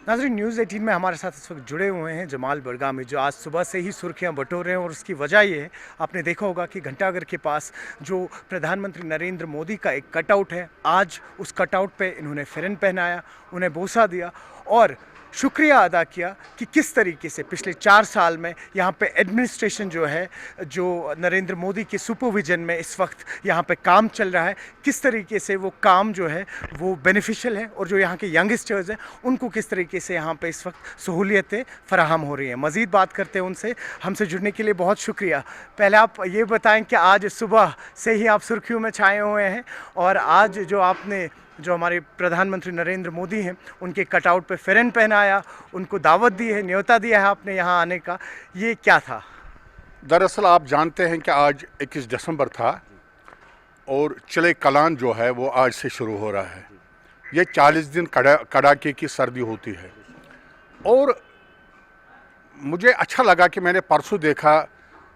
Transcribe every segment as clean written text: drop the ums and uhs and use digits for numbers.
नाज़रीन, न्यूज़ 18 में हमारे साथ इस वक्त जुड़े हुए हैं जमाल बड़गामी, जो आज सुबह से ही सुर्खियां बटोर रहे हैं। और उसकी वजह ये है, आपने देखा होगा कि घंटाघर के पास जो प्रधानमंत्री नरेंद्र मोदी का एक कटआउट है, आज उस कटआउट पे इन्होंने फ़िरन पहनाया, उन्हें बोसा दिया और शुक्रिया अदा किया कि किस तरीके से पिछले 4 साल में यहाँ पे एडमिनिस्ट्रेशन जो है, जो नरेंद्र मोदी के सुपरविजन में इस वक्त यहाँ पे काम चल रहा है, किस तरीके से वो काम जो है वो बेनिफिशियल है और जो यहाँ के यंगस्टर्स हैं उनको किस तरीके से यहाँ पे इस वक्त सहूलियतें फराहम हो रही हैं। मज़ीद बात करते हैं उनसे। हमसे जुड़ने के लिए बहुत शुक्रिया। पहले आप ये बताएं कि आज सुबह से ही आप सुर्खियों में छाए हुए हैं और आज जो हमारे प्रधानमंत्री नरेंद्र मोदी हैं उनके कटआउट पे फ़िरन पहनाया, उनको दावत दी है, न्योता दिया है आपने यहाँ आने का, ये क्या था? दरअसल आप जानते हैं कि आज 21 दिसंबर था और चिले कलान जो है वो आज से शुरू हो रहा है। ये 40 दिन कड़ाके की सर्दी होती है और मुझे अच्छा लगा कि मैंने परसों देखा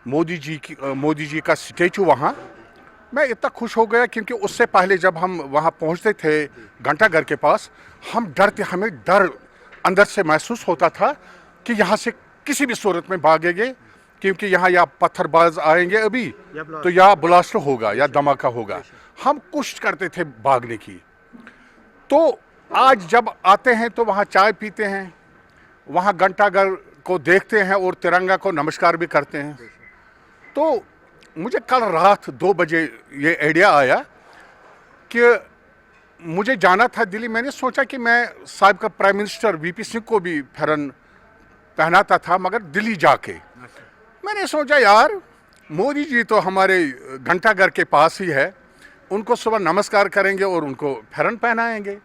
मोदी जी का स्टैचू वहाँ। मैं इतना खुश हो गया क्योंकि उससे पहले जब हम वहाँ पहुँचते थे घंटाघर के पास, हमें डर अंदर से महसूस होता था कि यहाँ से किसी भी सूरत में भागेंगे, क्योंकि यहाँ या पत्थरबाज आएंगे अभी तो या ब्लास्ट होगा या धमाका होगा। हम कोशिश करते थे भागने की। तो आज जब आते हैं तो वहाँ चाय पीते हैं, वहाँ घंटाघर को देखते हैं और तिरंगा को नमस्कार भी करते हैं। तो मुझे कल रात 2 बजे ये आइडिया आया कि मुझे जाना था दिल्ली। मैंने सोचा कि मैं साहब का प्राइम मिनिस्टर वीपी सिंह को भी फ़िरन पहनाता था, मगर दिल्ली जाके मैंने सोचा यार मोदी जी तो हमारे घंटाघर के पास ही है, उनको सुबह नमस्कार करेंगे और उनको फ़िरन पहनाएंगे।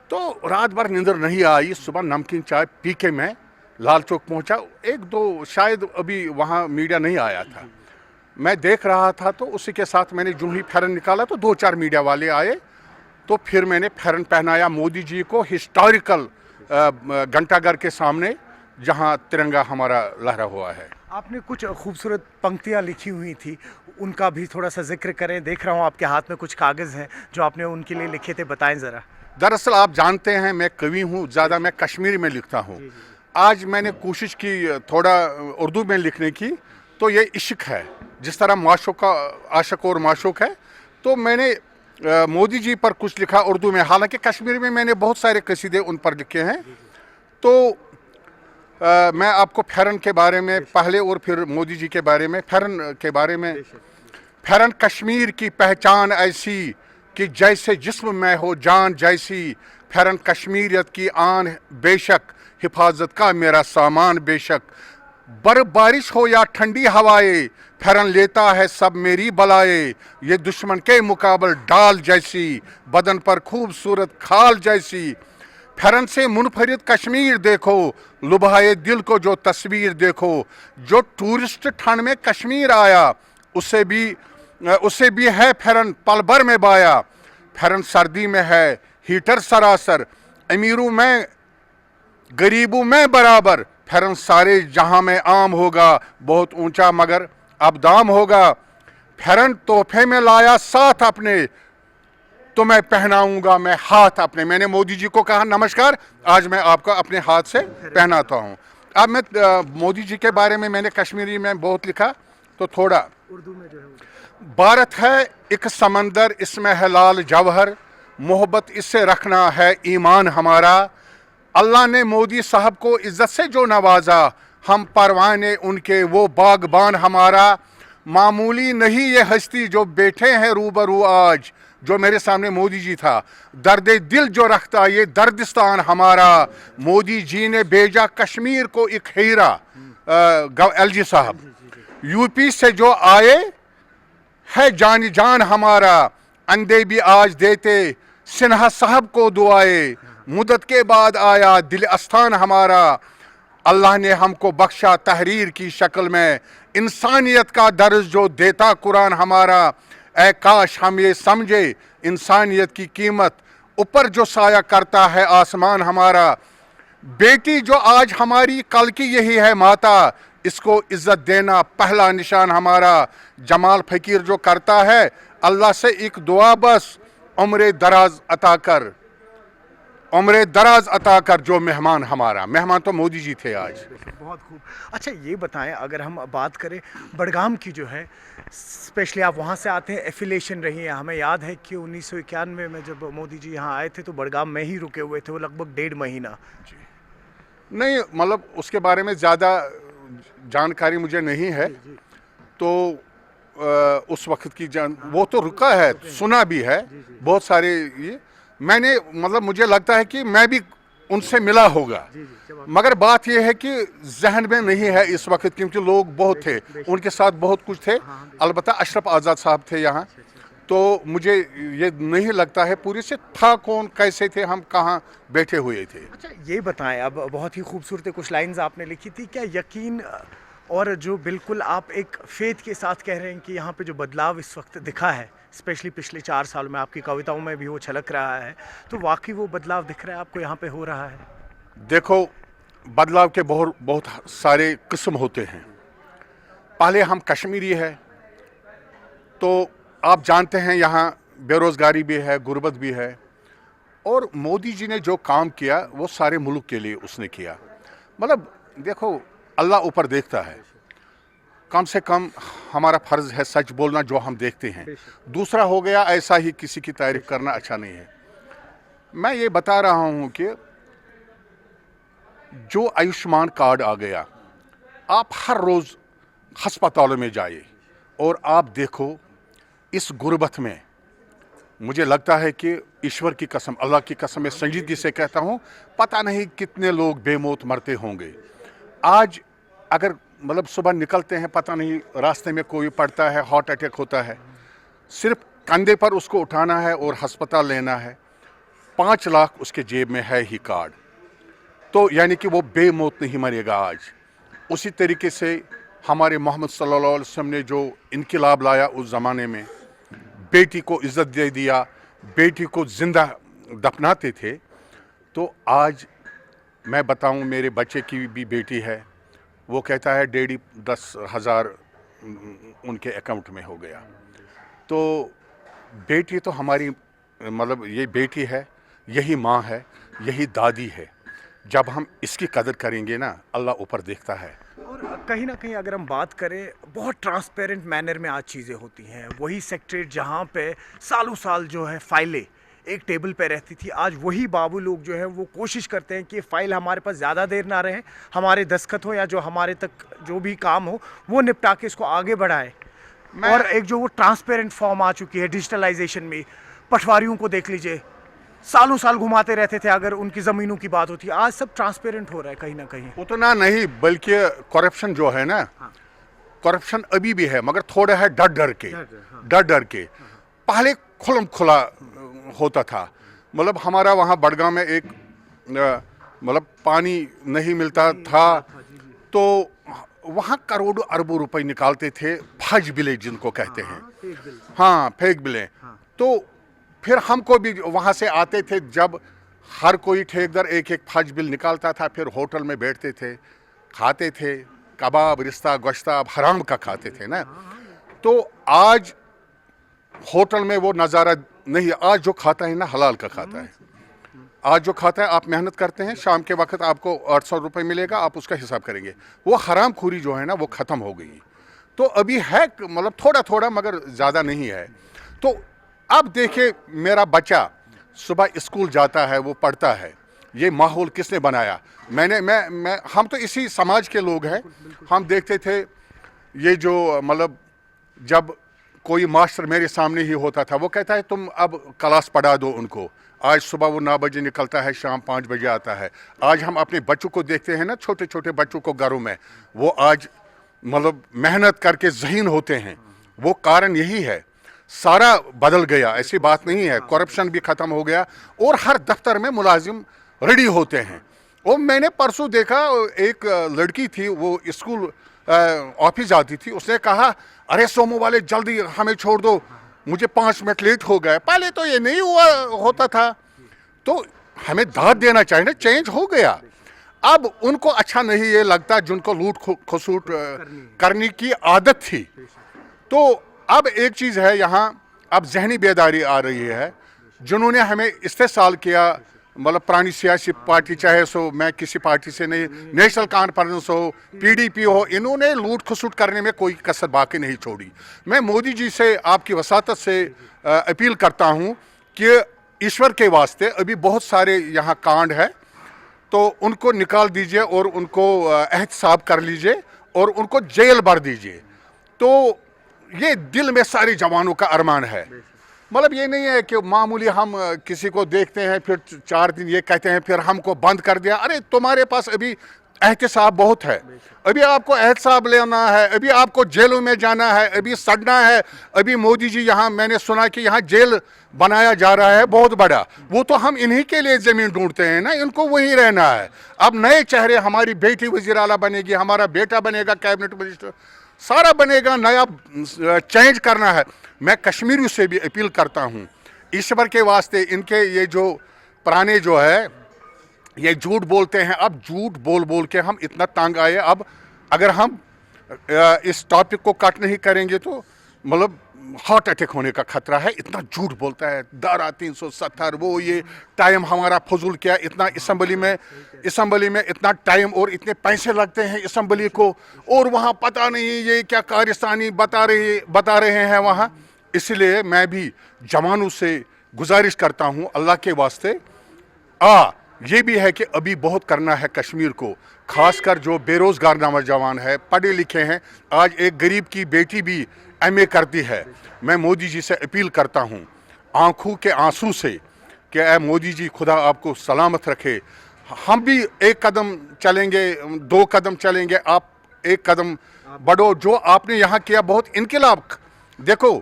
तो रात भर नींदर नहीं आई। सुबह नमकीन चाय पी के मैं लाल चौक पहुंचा। 1-2 शायद अभी वहाँ मीडिया नहीं आया था, मैं देख रहा था। तो उसी के साथ मैंने जो ही फ़िरन निकाला तो 2-4 मीडिया वाले आए, तो फिर मैंने फ़िरन पहनाया मोदी जी को हिस्टोरिकल घंटाघर के सामने जहां तिरंगा हमारा लहरा हुआ है। आपने कुछ खूबसूरत पंक्तियाँ लिखी हुई थी, उनका भी थोड़ा सा जिक्र करें। देख रहा हूँ आपके हाथ में कुछ कागज़ हैं जो आपने उनके लिए लिखे थे, बताएं ज़रा। दरअसल आप जानते हैं मैं कवि हूँ, ज़्यादा मैं कश्मीरी में लिखता हूँ। आज मैंने कोशिश की थोड़ा उर्दू में लिखने की। तो ये इश्क है, जिस तरह माशूक का आशिक और माशूक है, तो मैंने मोदी जी पर कुछ लिखा उर्दू में। हालांकि कश्मीरी में मैंने बहुत सारे कसीदे उन पर लिखे हैं। तो मैं आपको फ़िरन के बारे में पहले और फिर मोदी जी के बारे में, फ़िरन के बारे में। फ़िरन कश्मीर की पहचान ऐसी कि जैसे जिस्म में हो जान जैसी, फ़िरन कश्मीरियत की आन बेशक, हिफाजत का मेरा सामान बेशक। बर्फ बारिश हो या ठंडी हवाएं, फ़िरन लेता है सब मेरी बलाए। ये दुश्मन के मुकाबल डाल जैसी, बदन पर खूबसूरत खाल जैसी। फ़िरन से मुनफरिद कश्मीर देखो, लुभाए दिल को जो तस्वीर देखो। जो टूरिस्ट ठंड में कश्मीर आया, उससे भी है फ़िरन पल भर में बाया। फ़िरन सर्दी में है हीटर सरासर, अमीरों में गरीबों में बराबर। फ़िरन सारे जहां में आम होगा, बहुत ऊंचा मगर अब दाम होगा। फ़िरन तोहफे में लाया साथ अपने, तो मैं पहनाऊंगा मैं हाथ अपने। मैंने मोदी जी को कहा नमस्कार, आज मैं आपको अपने हाथ से पहनाता हूं। अब मैं मोदी जी के बारे में मैंने कश्मीरी में बहुत लिखा, तो थोड़ा उर्दू में जो है। भारत है एक समंदर, इसमें है लाल जवाहर, मोहब्बत इससे रखना है ईमान हमारा। अल्लाह ने मोदी साहब को इज्जत से जो नवाजा, हम परवाने उनके वो बागबान हमारा। मामूली नहीं ये हस्ती जो बैठे हैं रूबरू आज, जो मेरे सामने मोदी जी था। दर्द दिल जो रखता ये दर्दिस्तान हमारा। मोदी जी ने भेजा कश्मीर को एक हीरा, एलजी साहब। यूपी से जो आए है जान जान हमारा, अंधे भी आज देते सिन्हा साहब को दुआए। मुद्दत के बाद आया दिल अस्थान हमारा। अल्लाह ने हमको बख्शा तहरीर की शक्ल में, इंसानियत का दर्ज जो देता कुरान हमारा। ऐ काश हम ये समझे इंसानियत की कीमत, ऊपर जो साया करता है आसमान हमारा। बेटी जो आज हमारी कल की यही है माता, इसको इज्जत देना पहला निशान हमारा। जमाल फ़कीर जो करता है अल्लाह से एक दुआ बस, उम्र दराज अता कर। उम्र दराज अता कर जो मेहमान हमारा, मेहमान तो मोदी जी थे आज। बहुत खूब। अच्छा ये बताएं, अगर हम बात करें बड़गाम की जो है, स्पेशली आप वहाँ से आते हैं, एफिलेशन रही है। हमें याद है कि 1991 में जब मोदी जी यहाँ आए थे तो बड़गाम में ही रुके हुए थे वो लगभग 1.5 महीना। नहीं, मतलब उसके बारे में ज़्यादा जानकारी मुझे नहीं है। तो उस वक्त की वो तो रुका है, सुना भी है बहुत सारे। ये मैंने मतलब मुझे लगता है कि मैं भी उनसे मिला होगा, मगर बात यह है कि जहन में नहीं है इस वक्त, क्योंकि लोग बहुत थे, उनके साथ बहुत कुछ थे। अलबत्ता अशरफ आज़ाद साहब थे यहाँ, तो मुझे ये नहीं लगता है पूरी से था कौन, कैसे थे, हम कहाँ बैठे हुए थे। अच्छा ये बताएं, अब बहुत ही खूबसूरत कुछ लाइंस आपने लिखी थी, क्या यकीन और जो बिल्कुल आप एक फेथ के साथ कह रहे हैं कि यहाँ पे जो बदलाव इस वक्त दिखा है, स्पेशली पिछले 4 सालों में आपकी कविताओं में भी वो छलक रहा है, तो वाकई वो बदलाव दिख रहा है आपको यहाँ पे हो रहा है? देखो, बदलाव के बहुत बहुत सारे किस्म होते हैं। पहले हम कश्मीरी है, तो आप जानते हैं यहाँ बेरोज़गारी भी है, गुर्बत भी है, और मोदी जी ने जो काम किया वो सारे मुल्क के लिए उसने किया। मतलब देखो, अल्लाह ऊपर देखता है, कम से कम हमारा फ़र्ज़ है सच बोलना जो हम देखते हैं। दूसरा हो गया ऐसा ही किसी की तारीफ़ करना अच्छा नहीं है। मैं ये बता रहा हूँ कि जो आयुष्मान कार्ड आ गया, आप हर रोज़ हस्पतालों में जाइए और आप देखो इस गुर्बत में, मुझे लगता है कि ईश्वर की कसम, अल्लाह की कसम, मैं संजीदगी से कहता हूँ, पता नहीं कितने लोग बेमौत मरते होंगे। आज अगर मतलब सुबह निकलते हैं, पता नहीं रास्ते में कोई पड़ता है, हार्ट अटैक होता है, सिर्फ कंधे पर उसको उठाना है और अस्पताल लेना है, 5 लाख उसके जेब में है ही कार्ड, तो यानी कि वो बेमौत नहीं मरेगा आज। उसी तरीके से हमारे मोहम्मद सल्लल्लाहु अलैहि वसल्लम ने जो इनकलाब लाया उस ज़माने में, बेटी को इज़्ज़त दे दिया, बेटी को ज़िंदा दफनाते थे, तो आज मैं बताऊं, मेरे बच्चे की भी बेटी है, वो कहता है डैडी 10,000 उनके अकाउंट में हो गया। तो बेटी तो हमारी, मतलब ये बेटी है, यही माँ है, यही दादी है। जब हम इसकी कदर करेंगे ना, अल्लाह ऊपर देखता है। और कहीं ना कहीं अगर हम बात करें, बहुत ट्रांसपेरेंट मैनर में आज चीज़ें होती हैं। वही सेक्रेटरीट जहाँ पे सालों साल जो है फाइलें एक टेबल पे रहती थी, आज वही बाबू लोग जो है वो कोशिश करते हैं कि फ़ाइल हमारे पास ज़्यादा देर ना रहे, हमारे दस्तखत हो या जो हमारे तक जो भी काम हो वो निपटा के इसको आगे बढ़ाए। और एक जो वो ट्रांसपेरेंट फॉर्म आ चुकी है डिजिटलाइजेशन में, पटवारियों को देख लीजिए, सालों साल घुमाते रहते थे अगर उनकी ज़मीनों की बात होती है, आज सब ट्रांसपेरेंट हो रहा है कहीं ना कहीं। उतना नहीं, बल्कि करप्शन जो है ना, करप्शन अभी भी है, मगर थोड़ा है डर डर के, डर डर के। पहले खुलम खुला होता था। मतलब हमारा वहाँ बड़गांव में एक मतलब पानी नहीं मिलता था, तो वहाँ करोड़ों अरबों रुपए निकालते थे, फज बिलें जिनको कहते हैं, हाँ फेक बिलें। तो फिर हमको भी वहाँ से आते थे, जब हर कोई ठेकेदार एक एक फज बिल निकालता था, फिर होटल में बैठते थे, खाते थे, कबाब, रिश्ता, गोश्ता हराम का खाते थे ना। तो आज होटल में वो नज़ारा नहीं, आज जो खाता है ना हलाल का खाता है। आज जो खाता है, आप मेहनत करते हैं, शाम के वक्त आपको 800 रुपये मिलेगा, आप उसका हिसाब करेंगे। वो हराम खोरी जो है ना वो ख़त्म हो गई। तो अभी है मतलब थोड़ा थोड़ा, मगर ज़्यादा नहीं है। तो अब देखिए, मेरा बच्चा सुबह स्कूल जाता है, वो पढ़ता है, ये माहौल किसने बनाया? मैं हम तो इसी समाज के लोग हैं। हम देखते थे ये जो मतलब जब कोई मास्टर मेरे सामने ही होता था, वो कहता है तुम अब क्लास पढ़ा दो उनको। आज सुबह वो 9 बजे निकलता है, शाम 5 बजे आता है। आज हम अपने बच्चों को देखते हैं ना, छोटे छोटे बच्चों को घरों में, वो आज मतलब मेहनत करके ज़हीन होते हैं। वो कारण यही है, सारा बदल गया, ऐसी बात नहीं है। करप्शन भी ख़त्म हो गया और हर दफ्तर में मुलाजिम रेडी होते हैं। और मैंने परसों देखा, एक लड़की थी, वो स्कूल ऑफिस जाती थी, उसने कहा अरे सोमो वाले जल्दी हमें छोड़ दो, मुझे 5 मिनट लेट हो गए। पहले तो ये नहीं हुआ होता था। तो हमें दाद देना चाहिए ना, चेंज हो गया। अब उनको अच्छा नहीं ये लगता, जिनको लूट खसूट करने की आदत थी। तो अब एक चीज़ है यहाँ, अब जहनी बेदारी आ रही है। जिन्होंने हमें इस्तेसाल किया मतलब पुरानी सियासी पार्टी, चाहे सो मैं किसी पार्टी से नहीं, नेशनल कॉन्फ्रेंस हो, पीडीपी हो, इन्होंने लूट खसुट करने में कोई कसर बाकी नहीं छोड़ी। मैं मोदी जी से आपकी वसातत से अपील करता हूं कि ईश्वर के वास्ते अभी बहुत सारे यहाँ कांड है, तो उनको निकाल दीजिए और उनको एहतसाब कर लीजिए और उनको जेल भर दीजिए। तो ये दिल में सारे जवानों का अरमान है। मतलब ये नहीं है कि मामूली हम किसी को देखते हैं फिर 4 दिन ये कहते हैं फिर हमको बंद कर दिया। अरे तुम्हारे पास अभी एहतसाब बहुत है, अभी आपको एहतसाब लेना है, अभी आपको जेलों में जाना है, अभी सड़ना है। अभी मोदी जी यहाँ, मैंने सुना कि यहाँ जेल बनाया जा रहा है बहुत बड़ा, वो तो हम इन्हीं के लिए ज़मीन ढूंढते हैं ना, इनको वहीं रहना है। अब नए चेहरे, हमारी बेटी वज़ीर आला बनेगी, हमारा बेटा बनेगा कैबिनेट मिनिस्टर, सारा बनेगा, नया चेंज करना है। मैं कश्मीरियों से भी अपील करता हूँ ईश्वर के वास्ते, इनके ये जो पुराने जो है ये झूठ बोलते हैं, अब झूठ बोल बोल के हम इतना तंग आए। अब अगर हम इस टॉपिक को कट नहीं करेंगे तो मतलब हार्ट अटैक होने का खतरा है। इतना झूठ बोलता है, धारा 370 वो ये टाइम हमारा फजूल किया, इतना असम्बली में इतना टाइम और इतने पैसे लगते हैं असम्बली को, और वहाँ पता नहीं ये क्या कारिस्तानी बता रहे हैं वहाँ। इसलिए मैं भी जवानों से गुजारिश करता हूँ अल्लाह के वास्ते, ये भी है कि अभी बहुत करना है कश्मीर को, खासकर जो बेरोज़गार नौजवान है, पढ़े लिखे हैं। आज एक गरीब की बेटी भी एमए करती है। मैं मोदी जी से अपील करता हूँ आंखों के आंसू से कि ऐ मोदी जी, खुदा आपको सलामत रखे। हम भी एक कदम चलेंगे, 2 कदम चलेंगे, आप एक कदम बढ़ो। जो आपने यहाँ किया बहुत इनकलाब, देखो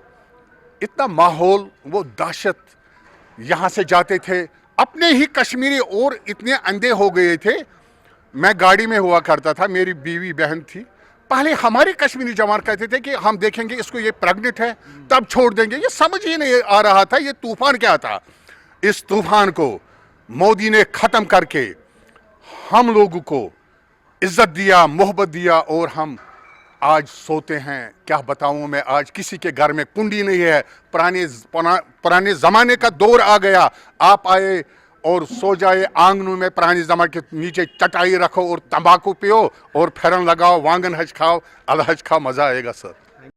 इतना माहौल, वो दहशत, यहाँ से जाते थे अपने ही कश्मीरी और इतने अंधे हो गए थे। मैं गाड़ी में हुआ करता था, मेरी बीवी बहन थी, पहले हमारे कश्मीरी जवान कहते थे कि हम देखेंगे इसको, ये प्रेग्नेंट है तब छोड़ देंगे। ये समझ ही नहीं आ रहा था ये तूफान क्या था। इस तूफान को मोदी ने ख़त्म करके हम लोगों को इज्जत दिया, मोहब्बत दिया, और हम आज सोते हैं। क्या बताऊं मैं, आज किसी के घर में कुंडी नहीं है। पुराने ज़माने का दौर आ गया। आप आए और सो जाए आंगनों में, पुराने ज़माने के नीचे चटाई रखो और तंबाकू पियो और फेरन लगाओ, वांगन हज खाओ, अलहज खाओ, मज़ा आएगा सर।